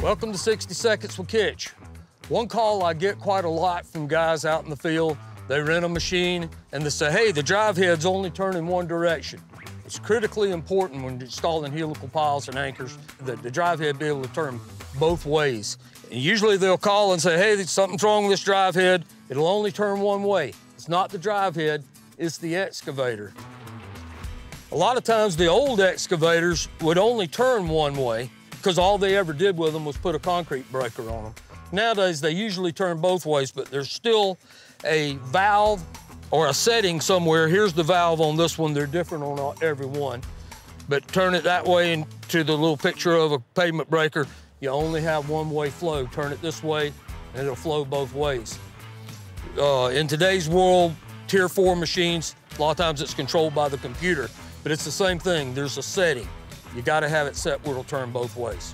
Welcome to 60 Seconds with Kitch. One call I get quite a lot from guys out in the field, they rent a machine and they say, hey, the drive head's only turning one direction. It's critically important when installing helical piles and anchors that the drive head be able to turn both ways. And usually they'll call and say, hey, something's wrong with this drive head. It'll only turn one way. It's not the drive head, it's the excavator. A lot of times the old excavators would only turn one way because all they ever did with them was put a concrete breaker on them. Nowadays, they usually turn both ways, but there's still a valve or a setting somewhere. Here's the valve on this one. They're different on every one. But turn it that way into the little picture of a pavement breaker, you only have one-way flow. Turn it this way, and it'll flow both ways. In today's world, Tier 4 machines, a lot of times it's controlled by the computer, but it's the same thing. There's a setting. You gotta have it set where it'll turn both ways.